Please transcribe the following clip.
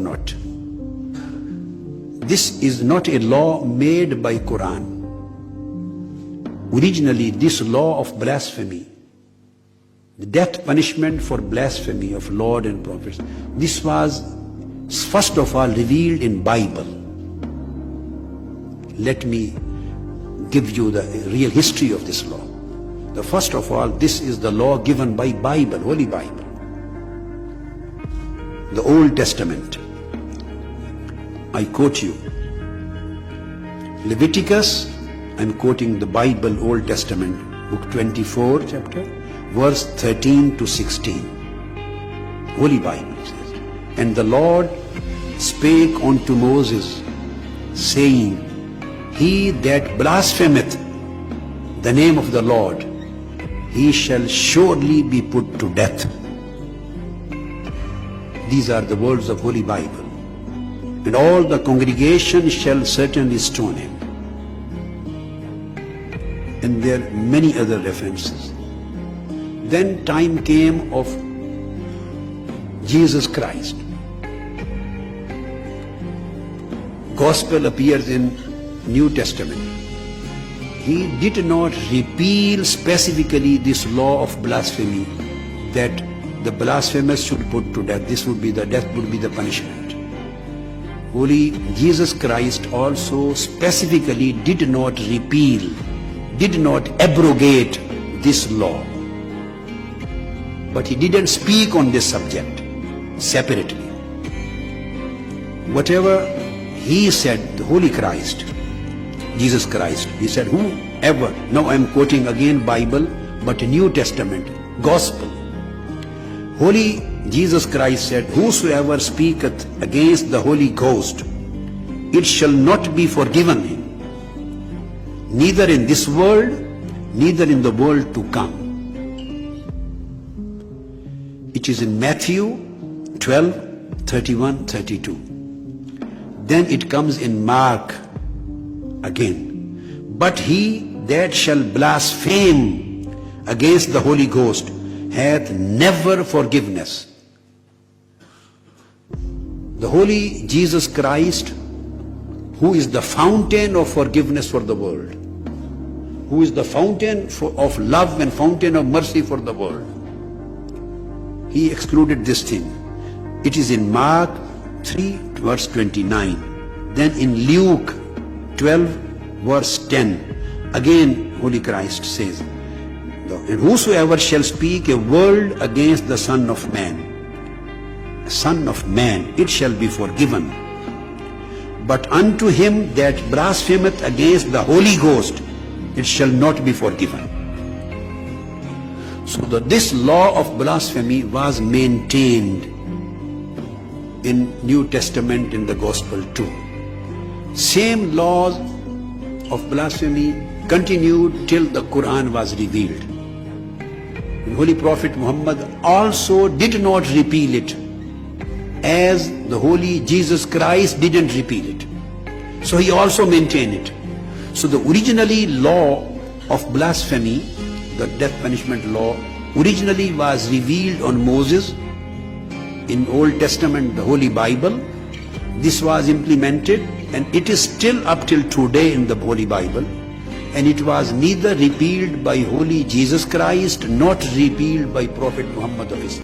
not. This is not a law made by Quran. Originally, this law of blasphemy, the death punishment for blasphemy of Lord and prophets, this was first of all revealed in Bible. Let me give you the real history of this law. The first of all, this is the law given by Bible, Holy Bible, the Old Testament. I quote you, Leviticus, I'm quoting the Bible, Old Testament, book 24, chapter, verse 13 to 16. Holy Bible says, and the Lord spake unto Moses, saying, he that blasphemeth the name of the Lord, he shall surely be put to death. These are the words of Holy Bible. And all the congregation shall certainly stone him. And there are many other references. Then time came of Jesus Christ. Gospel appears in New Testament. He did not repeal specifically this law of blasphemy, that the blasphemous should put to death. This would be the death, would be the punishment. Holy Jesus Christ also specifically did not repeal, did not abrogate this law. But he didn't speak on this subject separately. Whatever he said, the Holy Christ, Jesus Christ, he said, whoever, now I'm quoting again Bible, but New Testament, Gospel. Holy Jesus Christ said, whosoever speaketh against the Holy Ghost, it shall not be forgiven him, neither in this world, neither in the world to come. It is in Matthew 12, 31, 32. Then it comes in Mark again. But he that shall blaspheme against the Holy Ghost hath never forgiveness. The Holy Jesus Christ, who is the fountain of forgiveness for the world, who is the fountain of love and fountain of mercy for the world, he excluded this thing. It is in Mark 3 verse 29. Then in Luke 12 verse 10, again Holy Christ says, and whosoever shall speak a word against the Son of Man, it shall be forgiven. But unto him that blasphemeth against the Holy Ghost, it shall not be forgiven. So this law of blasphemy was maintained in New Testament, in the Gospel too. Same laws of blasphemy continued till the Quran was revealed. The Holy Prophet Muhammad also did not repeal it, as the Holy Jesus Christ didn't repeal it. So he also maintained it. So the originally law of blasphemy, the death punishment law, originally was revealed on Moses in Old Testament, the Holy Bible. This was implemented, and it is still up till today in the Holy Bible. And it was neither repealed by Holy Jesus Christ, not repealed by Prophet Muhammad of Islam.